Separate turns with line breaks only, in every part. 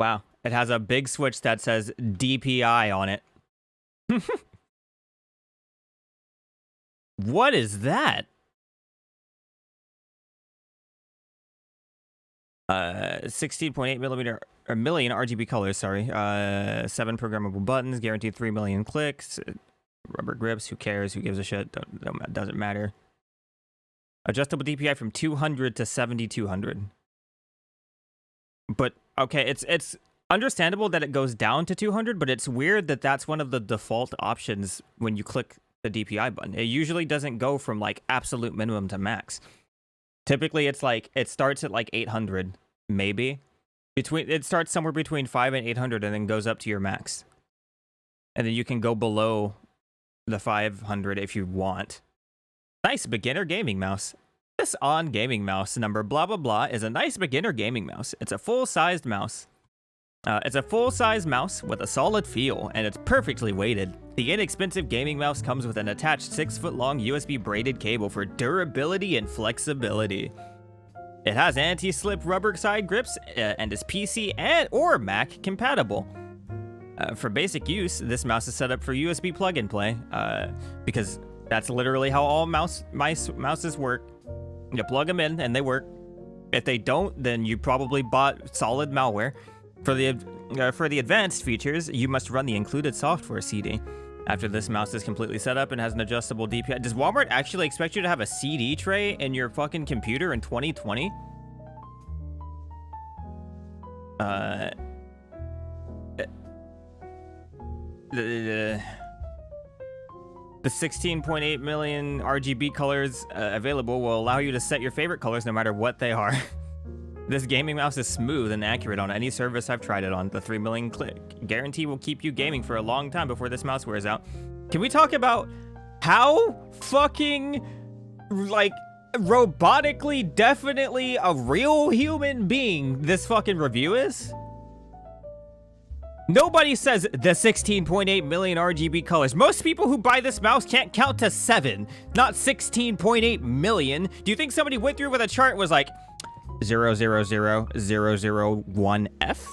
Wow. It has a big switch that says DPI on it. What is that? 16.8 million RGB colors, sorry. 7 programmable buttons, guaranteed 3 million clicks. Rubber grips, who cares? Who gives a shit? Doesn't matter. Adjustable DPI from 200 to 7200. But, okay, it's understandable that it goes down to 200, but it's weird that that's one of the default options when you click the DPI button. It usually doesn't go from, like, absolute minimum to max. Typically, it's like, it starts at, like, 800, maybe. It starts somewhere between 5 and 800 and then goes up to your max. And then you can go below the 500 if you want. Nice beginner gaming mouse. This on gaming mouse number blah blah blah is a nice beginner gaming mouse. It's a full-sized mouse. It's a full-size mouse with a solid feel, and it's perfectly weighted. The inexpensive gaming mouse comes with an attached 6-foot-long USB braided cable for durability and flexibility. It has anti-slip rubber side grips and is PC and or Mac compatible. For basic use, this mouse is set up for USB plug-and play, because that's literally how all mouses work. You plug them in and they work. If they don't, then you probably bought solid malware. For the advanced features, you must run the included software CD. After this mouse is completely set up and has an adjustable DPI. Does Walmart actually expect you to have a CD tray in your fucking computer in 2020? The 16.8 million RGB colors available will allow you to set your favorite colors no matter what they are. This gaming mouse is smooth and accurate on any surface I've tried it on. The 3 million click guarantee will keep you gaming for a long time before this mouse wears out. Can we talk about how fucking, like, robotically, definitely a real human being this fucking review is? Nobody says the 16.8 million RGB colors. Most people who buy this mouse can't count to 7, not 16.8 million. Do you think somebody went through with a chart and was like, 0000001F?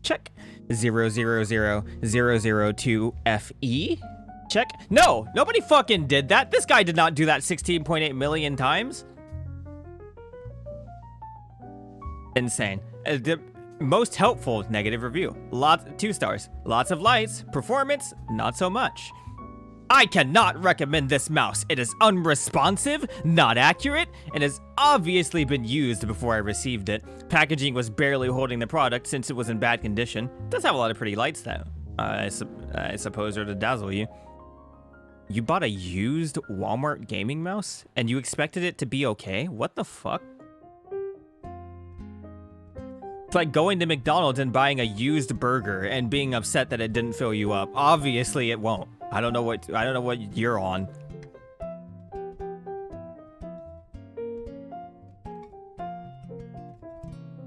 Check. 0000002FE? Check. No, nobody fucking did that. This guy did not do that 16.8 million times. Insane. The most helpful negative review. 2 stars. Lots of lights. Performance, not so much. I cannot recommend this mouse. It is unresponsive, not accurate, and has obviously been used before I received it. Packaging was barely holding the product since it was in bad condition. It does have a lot of pretty lights though. I suppose are to dazzle you. You bought a used Walmart gaming mouse and you expected it to be okay? What the fuck? It's like going to McDonald's and buying a used burger and being upset that it didn't fill you up. Obviously it won't. I don't know what you're on.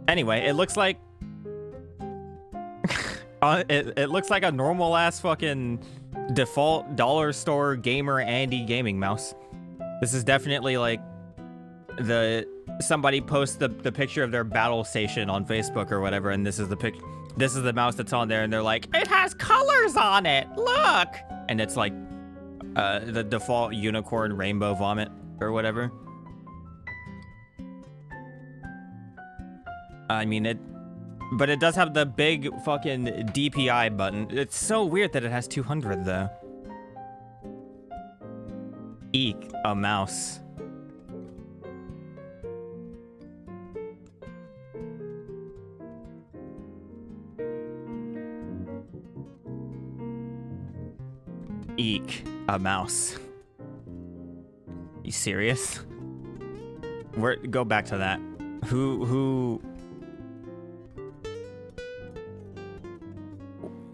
Anyway, it looks like it looks like a normal ass fucking default dollar store gamer Andy gaming mouse. This is definitely like somebody posts the picture of their battle station on Facebook or whatever, and this is the mouse that's on there, and they're like, it has colors on it, look! And it's like the default unicorn rainbow vomit or whatever. I mean, but it does have the big fucking DPI button. It's so weird that it has 200 though. Eek, a mouse. Eek, a mouse. You serious? Go back to that. Who?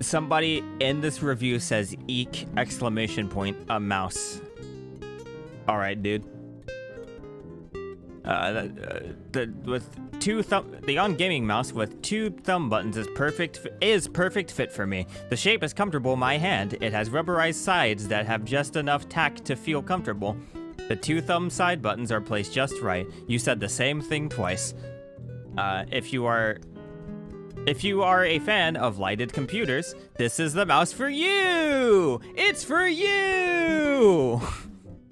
Somebody in this review says eek, exclamation point, a mouse. All right, dude. The on gaming mouse with 2 thumb buttons is perfect fit for me. The shape is comfortable in my hand. It has rubberized sides that have just enough tack to feel comfortable. The 2 thumb side buttons are placed just right. You said the same thing twice. If you are If you are a fan of lighted computers, this is the mouse for you! It's for you!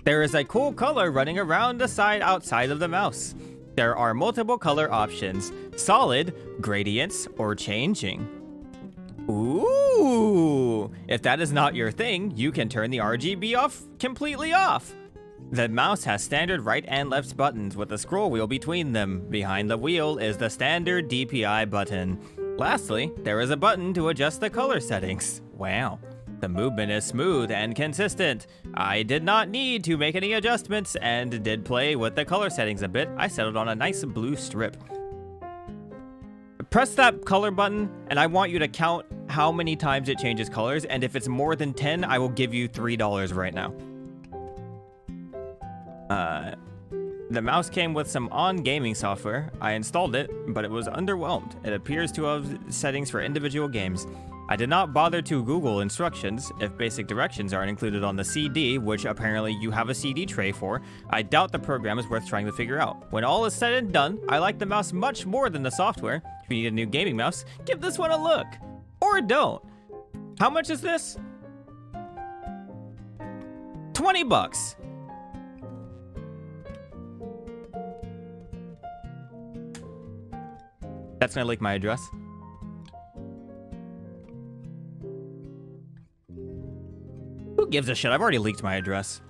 There is a cool color running around the side outside of the mouse. There are multiple color options: solid, gradients, or changing. Ooh! If that is not your thing, you can turn the RGB off completely off. The mouse has standard right and left buttons with a scroll wheel between them. Behind the wheel is the standard DPI button. Lastly, there is a button to adjust the color settings. Wow. The movement is smooth and consistent. I did not need to make any adjustments and did play with the color settings a bit. I settled on a nice blue strip. Press that color button and I want you to count how many times it changes colors, and if it's more than 10, I will give you $3 right now. The mouse came with some on-gaming software. I installed it, but it was underwhelmed. It appears to have settings for individual games. I did not bother to Google instructions. If basic directions aren't included on the CD, which apparently you have a CD tray for, I doubt the program is worth trying to figure out. When all is said and done, I like the mouse much more than the software. If you need a new gaming mouse, give this one a look. Or don't. How much is this? 20 bucks. That's gonna leak my address. Who gives a shit? I've already leaked my address.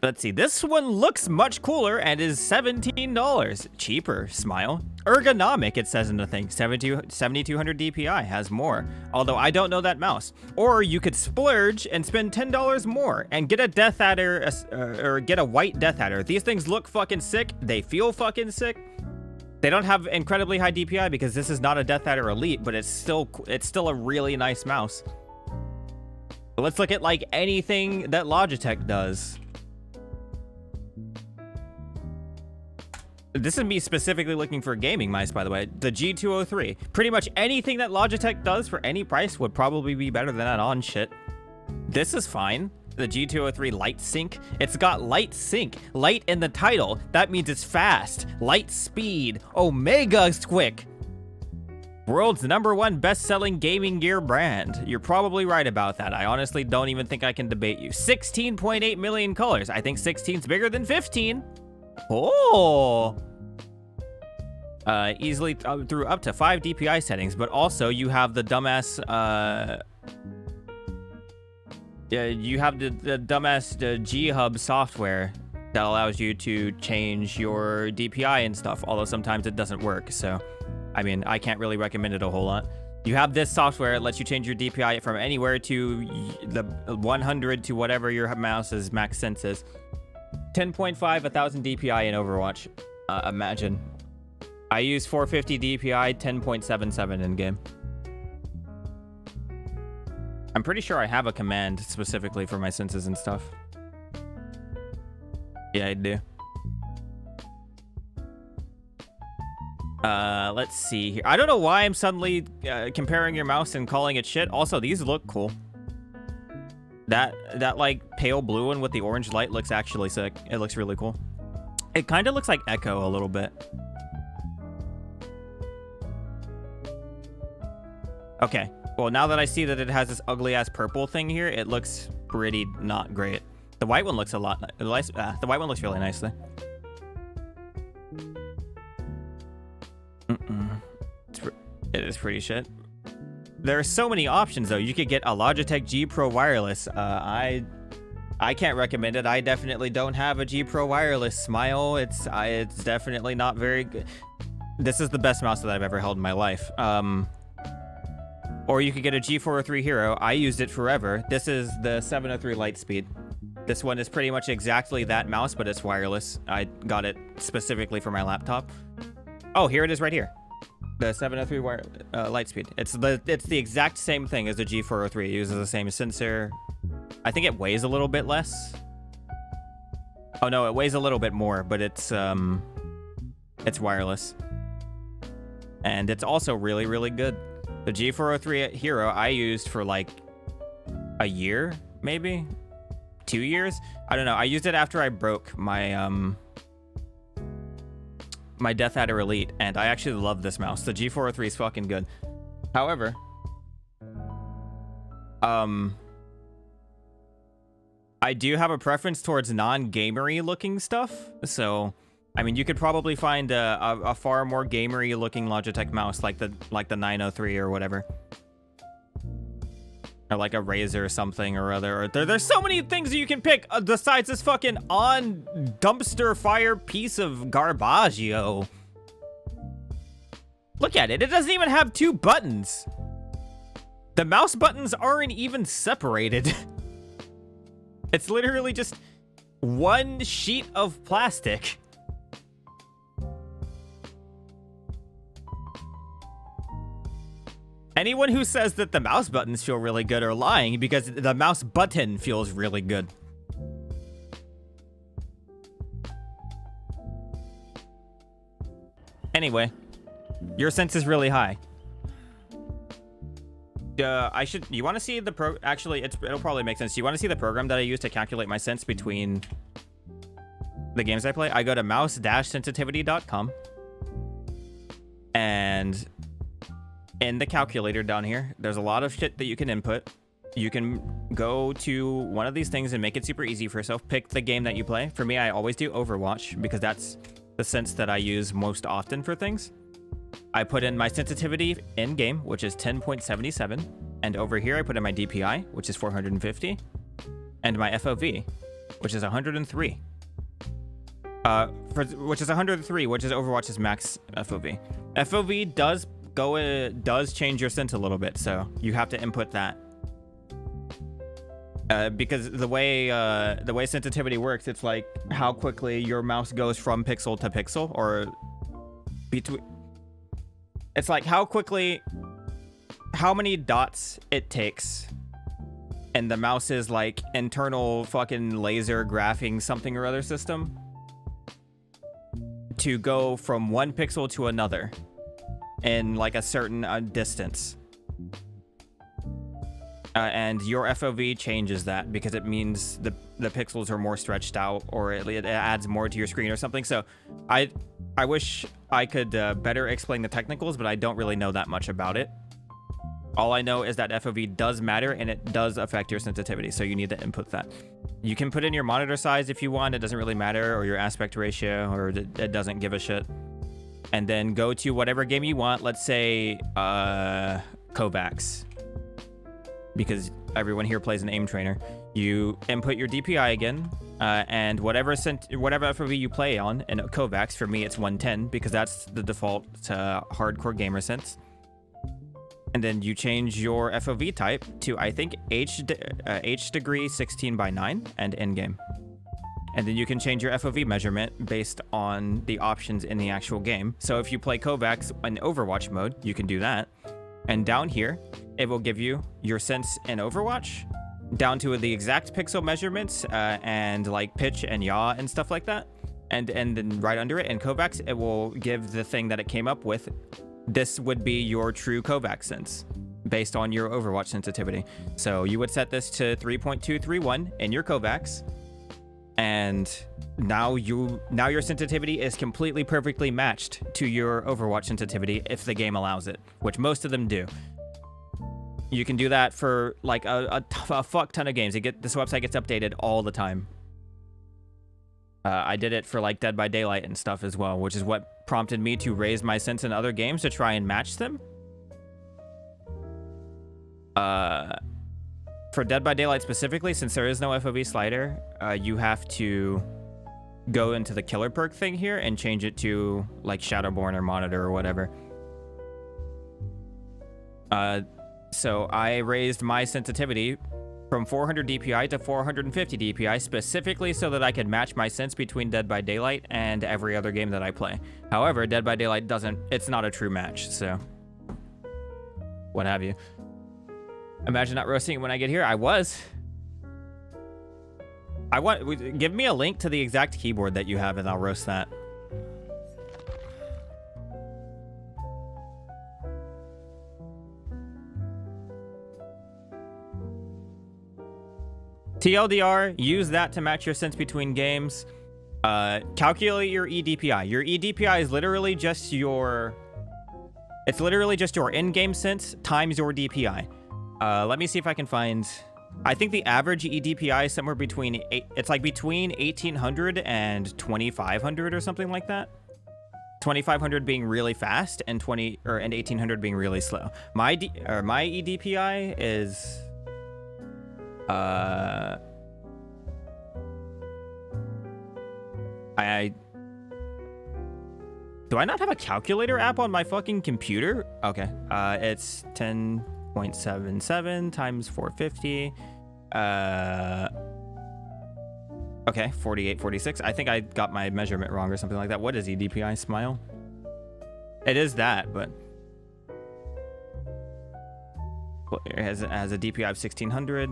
Let's see. This one looks much cooler and is $17. Cheaper. Smile. Ergonomic, it says in the thing. 7200 DPI has more. Although I don't know that mouse. Or you could splurge and spend $10 more and get a Death Adder, or get a white Death Adder. These things look fucking sick. They feel fucking sick. They don't have incredibly high DPI because this is not a Death Adder Elite, but it's still a really nice mouse. But let's look at like anything that Logitech does. This is me specifically looking for a gaming mice, by the way. The G203. Pretty much anything that Logitech does for any price would probably be better than that on shit. This is fine. The G203 Light Sync. It's got Light Sync. Light in the title. That means it's fast. Light speed. Omega quick. World's #1 best-selling gaming gear brand. You're probably right about that. I honestly don't even think I can debate you. 16.8 million colors. I think 16's bigger than 15. Oh. Easily through up to 5 DPI settings, but also you have the dumbass, you have the dumbass G-Hub software that allows you to change your DPI and stuff, although sometimes it doesn't work, so, I mean, I can't really recommend it a whole lot. You have this software, it lets you change your DPI from anywhere to the 100 to whatever your mouse's max sense is. 10.5, 1000 DPI in Overwatch. Imagine. I use 450 DPI, 10.77 in game. I'm pretty sure I have a command specifically for my senses and stuff. Yeah, I do. Let's see here. I don't know why I'm suddenly comparing your mouse and calling it shit. Also, these look cool. That like pale blue one with the orange light looks actually sick. It looks really cool. It kind of looks like Echo a little bit. Okay. Well, now that I see that it has this ugly ass purple thing here, it looks pretty not great. The white one looks a lot nice. The white one looks really nicely. It is pretty shit. There are so many options though. You could get a Logitech G Pro wireless. I can't recommend it. I definitely don't have a G Pro wireless. Smile. It's definitely not very good. This is the best mouse that I've ever held in my life. Or you could get a G403 Hero. I used it forever. This is the 703 Lightspeed. This one is pretty much exactly that mouse, but it's wireless. I got it specifically for my laptop. Oh, here it is right here. The 703 Lightspeed. It's the exact same thing as the G403. It uses the same sensor. I think it weighs a little bit less. Oh no, it weighs a little bit more, but it's wireless. And it's also really, really good. The G403 Hero I used for like a year, maybe 2 years. I don't know. I used it after I broke my my Death Adder Elite, and I actually love this mouse. The G403 is fucking good. However, I do have a preference towards non-gamery looking stuff. So, I mean, you could probably find a far more gamery looking Logitech mouse like the 903 or whatever. Or like a Razer or something or other. Or there's so many things you can pick besides this fucking on dumpster fire piece of garbaggio. Look at it. It doesn't even have 2 buttons. The mouse buttons aren't even separated. It's literally just one sheet of plastic. Anyone who says that the mouse buttons feel really good are lying, because the mouse button feels really good. Anyway, your sense is really high. You want to see the actually, it'll probably make sense. You want to see the program that I use to calculate my sense between the games I play? I go to mouse-sensitivity.com, and in the calculator down here, there's a lot of shit that you can input. You can go to one of these things and make it super easy for yourself. Pick the game that you play. For me, I always do Overwatch because that's the sense that I use most often for things. I put in my sensitivity in game, which is 10.77. And over here, I put in my DPI, which is 450. And my FOV, which is 103. Which is 103, which is Overwatch's max FOV. FOV does change your sense a little bit, so you have to input that. Because the way sensitivity works, it's like how quickly your mouse goes from pixel to pixel, or between. It's like how many dots it takes, and the mouse's like internal fucking laser graphing something or other system to go from one pixel to another in like a certain distance. And your FOV changes that because it means the pixels are more stretched out, or it adds more to your screen or something. So I wish I could better explain the technicals, but I don't really know that much about it. All I know is that FOV does matter, and it does affect your sensitivity, so you need to input that. You can put in your monitor size if you want, it doesn't really matter, or your aspect ratio, or it doesn't give a shit. And then go to whatever game you want, let's say Kovacs, because everyone here plays an aim trainer. You input your DPI again, and whatever FOV you play on in Kovacs, for me it's 110 because that's the default hardcore gamer sense. And then you change your FOV type to, I think, H degree 16:9 and in-game. And then you can change your FOV measurement based on the options in the actual game. So if you play Kovacs in Overwatch mode, you can do that. And down here, it will give you your sense in Overwatch, down to the exact pixel measurements and like pitch and yaw and stuff like that. And then right under it in Kovacs, it will give the thing that it came up with. This would be your true Kovacs sense based on your Overwatch sensitivity. So you would set this to 3.231 in your Kovacs, and now your sensitivity is completely perfectly matched to your Overwatch sensitivity if the game allows it, which most of them do. You can do that for like a fuck ton of games. This website gets updated all the time. I did it for like Dead by Daylight and stuff as well, which is what prompted me to raise my sense in other games to try and match them. For Dead by Daylight specifically, since there is no FOV slider, you have to go into the killer perk thing here and change it to like Shadowborn or Monitor or whatever. So I raised my sensitivity from 400 DPI to 450 DPI specifically so that I could match my sense between Dead by Daylight and every other game that I play. However, Dead by Daylight it's not a true match, so what have you. Imagine not roasting it when I get here. Give me a link to the exact keyboard that you have and I'll roast that. TLDR, use that to match your sense between games. Calculate your EDPI. Your EDPI is literally just your... It's literally just your in-game sense times your DPI. Let me see if I can find... I think the average EDPI is somewhere between... It's like between 1800 and 2500 or something like that. 2500 being really fast and 1800 being really slow. My EDPI is... Do I not have a calculator app on my fucking computer? Okay. It's 10.77 times 450. Okay, 4846. I think I got my measurement wrong or something like that. What is EDPI? Smile? It is that, but... Well, it has a DPI of 1600.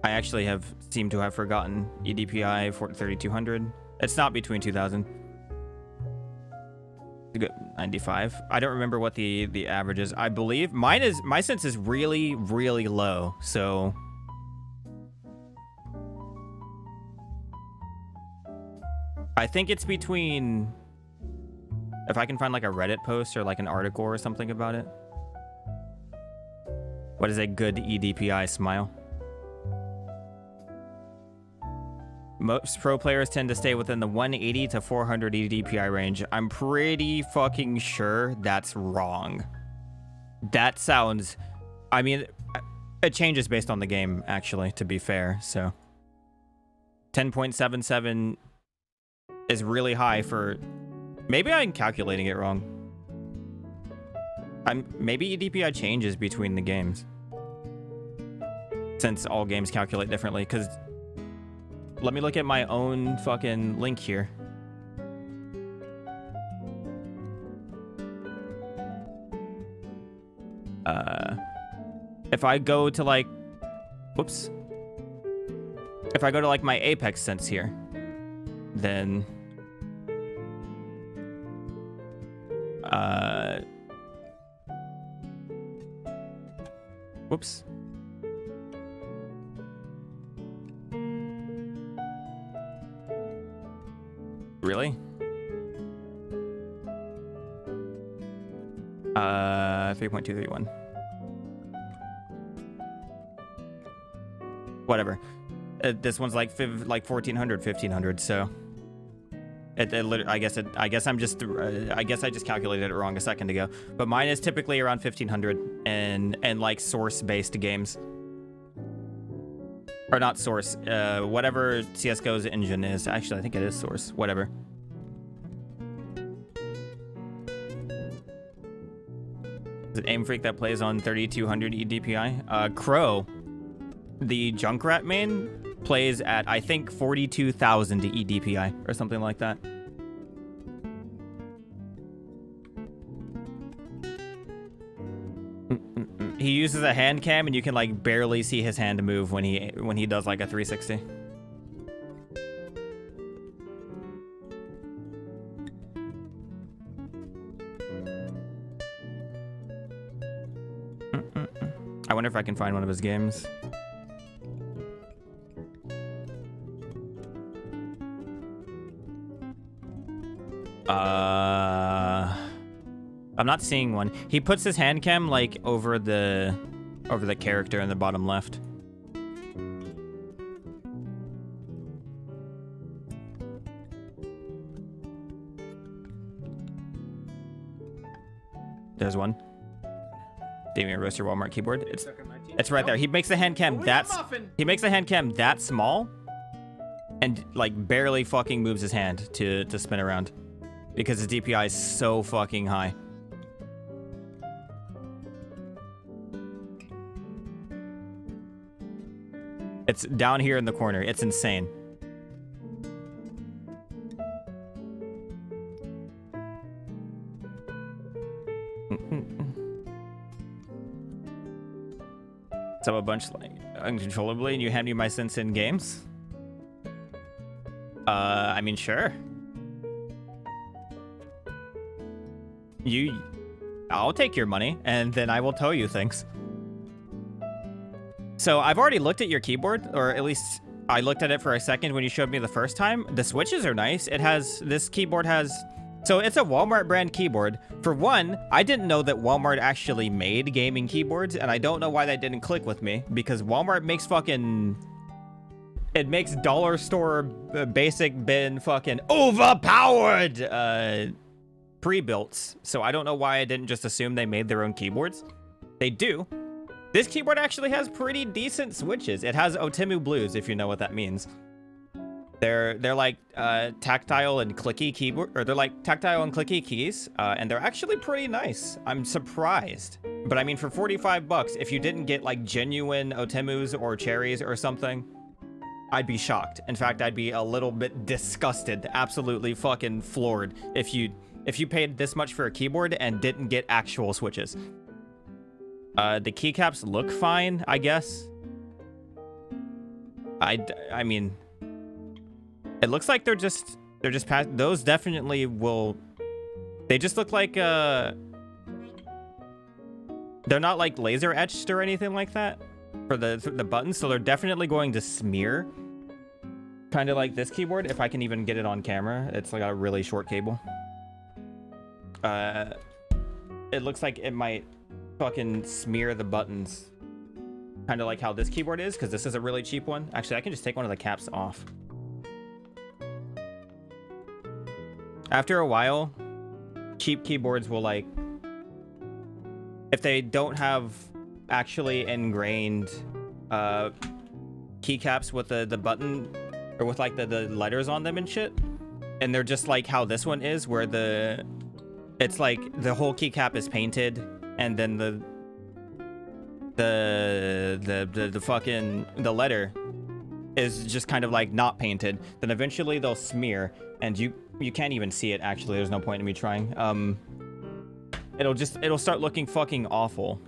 I actually seem to have forgotten EDPI for 3200. It's not between 2000. 95. I don't remember what the average is. I believe my sense is really, really low. So I think it's between, if I can find like a Reddit post or like an article or something about it. What is a good EDPI? Smile? Most pro players tend to stay within the 180 to 400 EDPI range. I'm pretty fucking sure that's wrong. That sounds... I mean, it changes based on the game, actually, to be fair, so... 10.77 is really high for... Maybe I'm calculating it wrong. Maybe EDPI changes between the games. Since all games calculate differently, because... Let me look at my own fucking link here. If I go to like... Whoops. If I go to like my Apex sense here, then... Whoops. Really? 3.231. Whatever. This one's like 1400, 1500. So, I guess I just calculated it wrong a second ago. But mine is typically around 1500 and like source-based games. Or not source, whatever CSGO's engine is. Actually, I think it is source, whatever. Is it Aim Freak that plays on 3200 EDPI? Crow, the Junkrat main, plays at, I think, 42,000 EDPI or something like that. He uses a hand cam and you can like barely see his hand move when he does like a 360. I wonder if I can find one of his games. I'm not seeing one. He puts his hand cam like over the character in the bottom left. There's one. Damien Roaster Walmart keyboard. It's right there. He makes the hand cam that small and like barely fucking moves his hand to spin around because his DPI is so fucking high. It's down here in the corner. It's insane. So a bunch like uncontrollably, and you hand me my sense in games? I mean, sure. I'll take your money, and then I will tell you things. So I've already looked at your keyboard, or at least I looked at it for a second when you showed me the first time. The switches are nice. This keyboard has, so it's a Walmart brand keyboard. For one, I didn't know that Walmart actually made gaming keyboards, and I don't know why that didn't click with me, because Walmart makes it makes dollar store basic bin fucking overpowered pre-builts. So I don't know why I didn't just assume they made their own keyboards. They do. This keyboard actually has pretty decent switches. It has Otemu blues, if you know what that means. They're like tactile and clicky keyboard, or they're like tactile and clicky keys, and they're actually pretty nice. I'm surprised. But I mean, for 45 bucks, if you didn't get like genuine Otemus or cherries or something, I'd be shocked. In fact, I'd be a little bit disgusted, absolutely fucking floored if you paid this much for a keyboard and didn't get actual switches. The keycaps look fine, I guess. I mean, it looks like they're just past. Those definitely will. They just look like they're not like laser etched or anything like that for the buttons, so they're definitely going to smear. Kind of like this keyboard, if I can even get it on camera. It's like a really short cable. It looks like it might fucking smear the buttons, kind of like how this keyboard is, because this is a really cheap one. Actually, I can just take one of the caps off. After a while, cheap keyboards will, like, if they don't have actually ingrained keycaps with the button, or with like the letters on them and shit, and they're just like how this one is, where it's like the whole keycap is painted, and then the letter is just kind of like not painted, then eventually they'll smear, and you can't even see it. Actually, there's no point in me trying. It'll start looking fucking awful.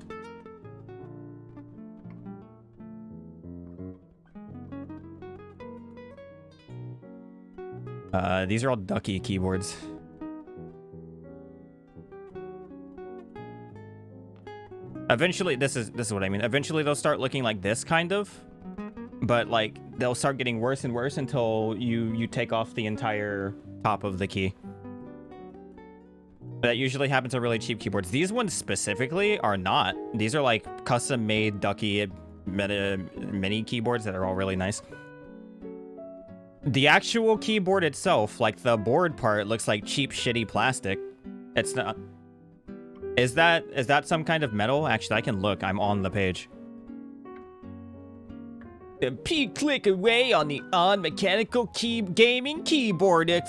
These are all ducky keyboards. Eventually, this is what I mean. Eventually, they'll start looking like this, kind of. But, like, they'll start getting worse and worse until you take off the entire top of the key. That usually happens on really cheap keyboards. These ones specifically are not. These are, like, custom-made ducky mini keyboards that are all really nice. The actual keyboard itself, like the board part, looks like cheap, shitty plastic. It's not. Is that some kind of metal? Actually, I can look. I'm on the page. Click away on the mechanical gaming keyboard! ! Your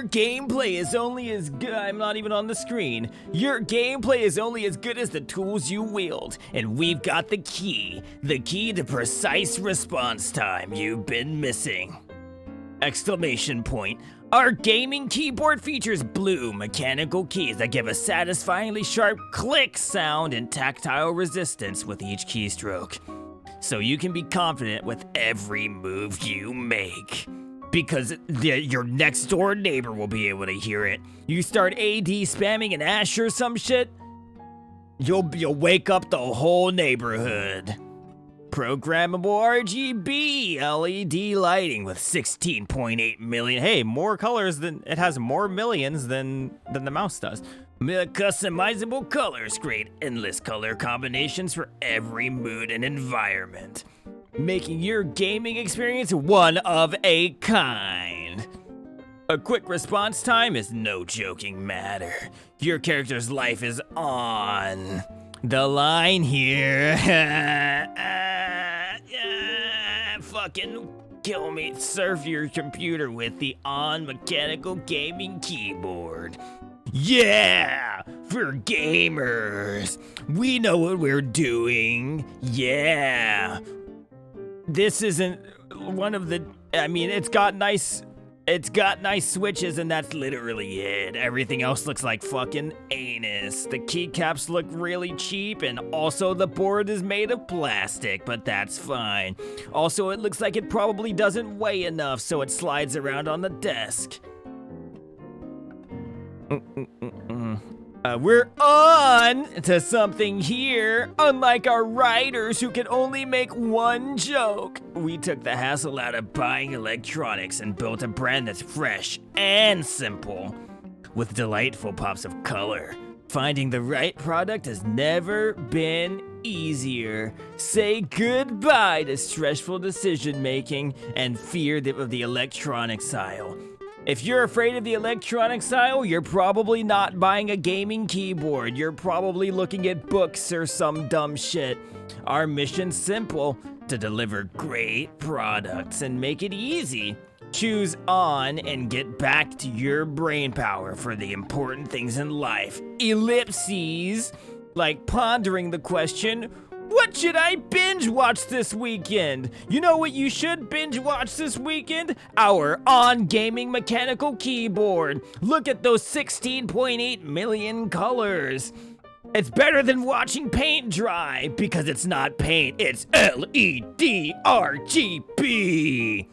gameplay is only as good. I'm not even on the screen. Your gameplay is only as good as the tools you wield, and we've got the key to precise response time you've been missing! ! Our gaming keyboard features blue mechanical keys that give a satisfyingly sharp click sound and tactile resistance with each keystroke, so you can be confident with every move you make. Because your next door neighbor will be able to hear it. You start AD spamming an Ash or some shit, you'll wake up the whole neighborhood. Programmable RGB LED lighting with 16.8 million. Hey, more colors than it has, more millions than the mouse does. Customizable colors create endless color combinations for every mood and environment, making your gaming experience one of a kind. A quick response time is no joking matter. Your character's life is on the line here. Fucking kill me. Surf your computer with the mechanical gaming keyboard. Yeah, for gamers. We know what we're doing. Yeah. This isn't one of the, I mean, it's got nice switches, and that's literally it. Everything else looks like fucking anus. The keycaps look really cheap, and also the board is made of plastic, but that's fine. Also, it looks like it probably doesn't weigh enough, so it slides around on the desk. We're on to something here. Unlike our writers who can only make one joke, we took the hassle out of buying electronics and built a brand that's fresh and simple, with delightful pops of color. Finding the right product has never been easier. Say goodbye to stressful decision making and fear of the electronics aisle. If you're afraid of the electronics aisle, you're probably not buying a gaming keyboard. You're probably looking at books or some dumb shit. Our mission's simple: to deliver great products and make it easy. Choose on and get back to your brain power for the important things in life. Ellipses, like pondering the question, what should I binge watch this weekend? You know what you should binge watch this weekend? Our On Gaming mechanical keyboard. Look at those 16.8 million colors. It's better than watching paint dry, because it's not paint, it's LED RGB.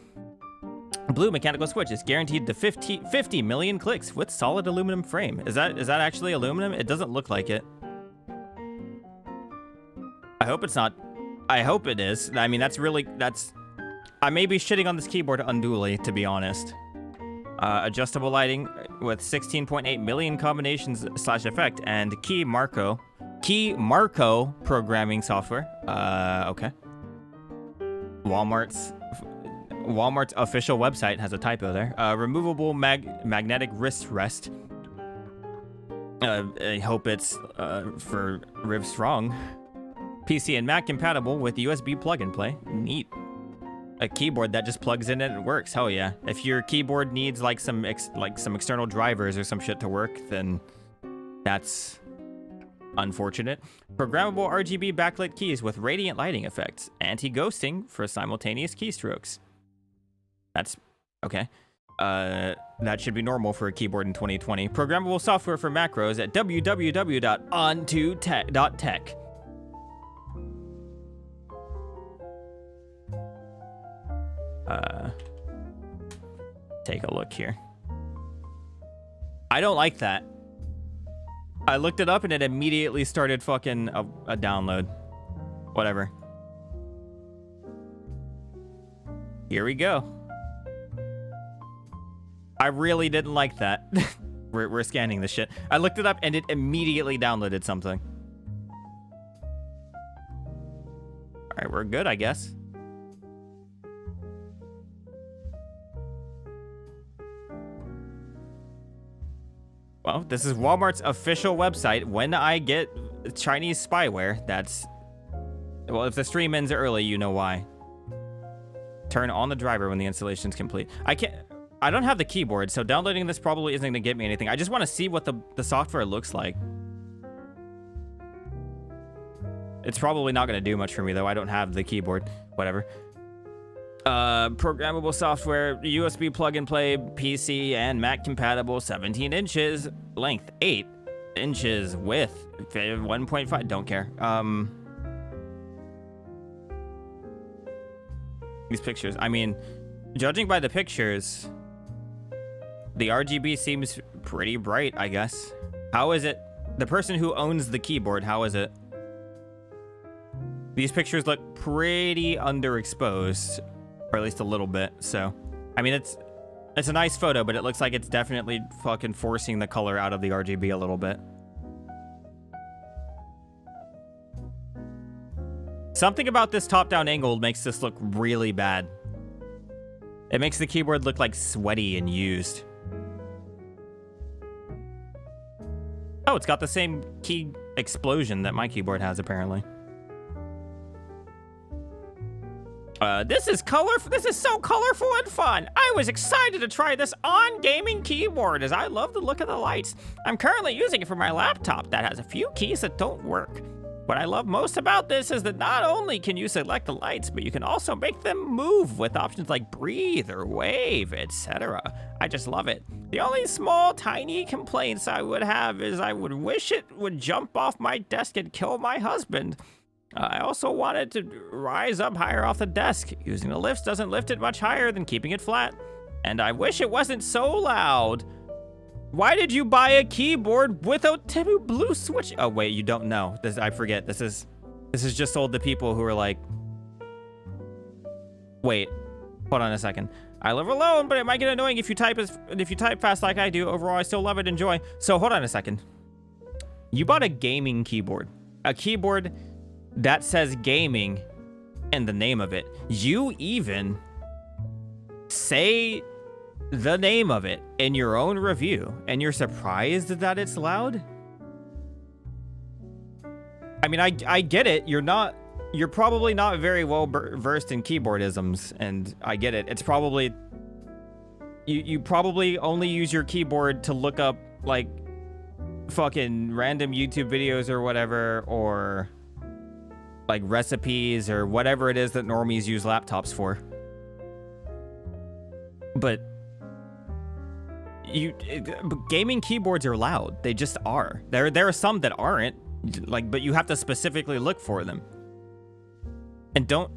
Blue mechanical switch is guaranteed to 50 million clicks with solid aluminum frame. Is that actually aluminum? It doesn't look like it. I hope it's not. I hope it is. I mean, I may be shitting on this keyboard unduly, to be honest. Adjustable lighting with 16.8 million combinations / effect and key Marco programming software. Okay. Walmart's official website has a typo there. Removable magnetic wrist rest. I hope it's for Riv Strong. PC and Mac compatible with USB plug and play. Neat. A keyboard that just plugs in and it works. Hell yeah. If your keyboard needs like some external drivers or some shit to work, then that's unfortunate. Programmable RGB backlit keys with radiant lighting effects. Anti-ghosting for simultaneous keystrokes. That's okay. That should be normal for a keyboard in 2020. Programmable software for macros at www.ontotech.tech. Take a look here. I don't like that. I looked it up and it immediately started fucking a download. Whatever. Here we go. I really didn't like that. We're scanning this shit. I looked it up and it immediately downloaded something. All right, we're good, I guess. Well, this is Walmart's official website. When I get Chinese spyware, that's... Well, if the stream ends early, you know why. Turn on the driver when the installation's complete. I don't have the keyboard, so downloading this probably isn't gonna get me anything. I just want to see what the software looks like. It's probably not gonna do much for me, though. I don't have the keyboard. Whatever. Programmable software, USB plug and play, PC and Mac compatible, 17 inches, length 8 inches, width 1.5. Don't care. These pictures, I mean, judging by the pictures, the RGB seems pretty bright, I guess. How is it? The person who owns the keyboard, how is it? These pictures look pretty underexposed. Or at least a little bit, so. I mean, it's a nice photo, but it looks like it's definitely fucking forcing the color out of the RGB a little bit. Something about this top-down angle makes this look really bad. It makes the keyboard look like sweaty and used. Oh, it's got the same key explosion that my keyboard has, apparently. This is colorful. This is so colorful and fun. I was excited to try this On Gaming keyboard as I love the look of the lights. I'm currently using it for my laptop that has a few keys that don't work. What I love most about this is that not only can you select the lights, but you can also make them move with options like breathe or wave, etc. I just love it. The only small, tiny complaints I would have is I would wish it would jump off my desk and kill my husband. I also wanted to rise up higher off the desk. Using the lifts doesn't lift it much higher than keeping it flat. And I wish it wasn't so loud. Why did you buy a keyboard without two blue switch? Oh wait, you don't know. This I forget. This is just sold to people who are like, wait, hold on a second. I live alone, but it might get annoying if you type fast like I do. Overall, I still love it, enjoy. So hold on a second. You bought a gaming keyboard, a keyboard that says gaming in the name of it. You even say the name of it in your own review, and you're surprised that it's loud? I mean, I get it. You're probably not very well versed in keyboardisms, and I get it. It's probably you probably only use your keyboard to look up like fucking random YouTube videos or whatever, or like recipes or whatever it is that normies use laptops for. But gaming keyboards are loud. They just are. There are some that aren't, like, but you have to specifically look for them. And don't.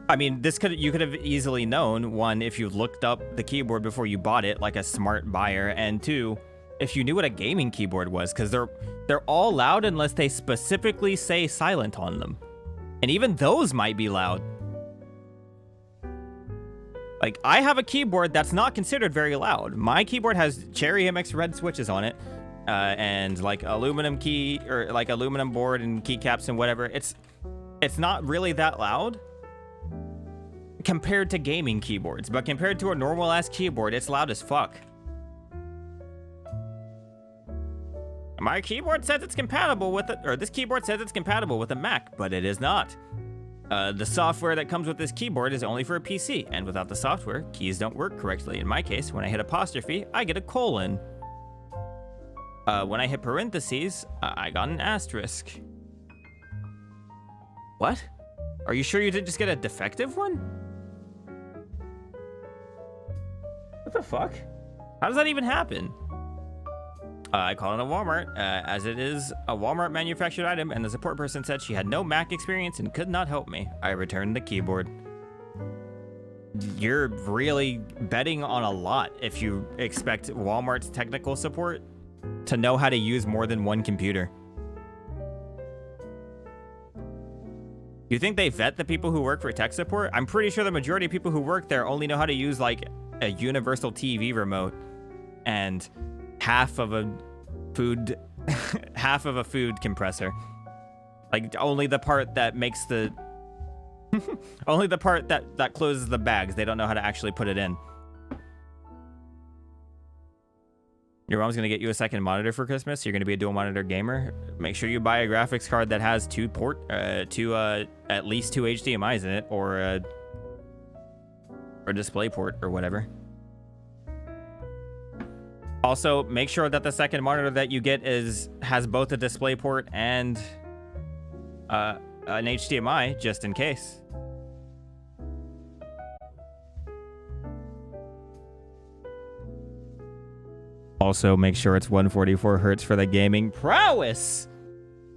I mean, you could have easily known, one, if you looked up the keyboard before you bought it, like a smart buyer, and two, if you knew what a gaming keyboard was, because they're all loud unless they specifically say silent on them, and even those might be loud. Like, I have a keyboard that's not considered very loud. My keyboard has Cherry MX red switches on it, and like aluminum key, or like aluminum board and keycaps and whatever. It's not really that loud compared to gaming keyboards, but compared to a normal ass keyboard, it's loud as fuck. My keyboard says it's compatible with it, or this keyboard says it's compatible with a Mac, but it is not. The software that comes with this keyboard is only for a PC, and without the software, keys don't work correctly. In my case, when I hit apostrophe, I get a colon. When I hit parentheses, I got an asterisk. What? Are you sure you didn't just get a defective one? What the fuck? How does that even happen? I called in a Walmart, as it is a Walmart manufactured item, and the support person said she had no Mac experience and could not help me. I returned the keyboard. You're really betting on a lot if you expect Walmart's technical support to know how to use more than one computer. You think they vet the people who work for tech support? I'm pretty sure the majority of people who work there only know how to use like a universal TV remote and half of a food compressor. Like only the part that makes the only the part that closes the bags. They don't know how to actually put it in. Your mom's gonna get you a second monitor for Christmas. You're gonna be a dual monitor gamer. Make sure you buy a graphics card that has at least two HDMIs in it, or a display port or whatever. Also, make sure that the second monitor that you get has both a display port and an HDMI, just in case. Also, make sure it's 144 hertz for the gaming prowess.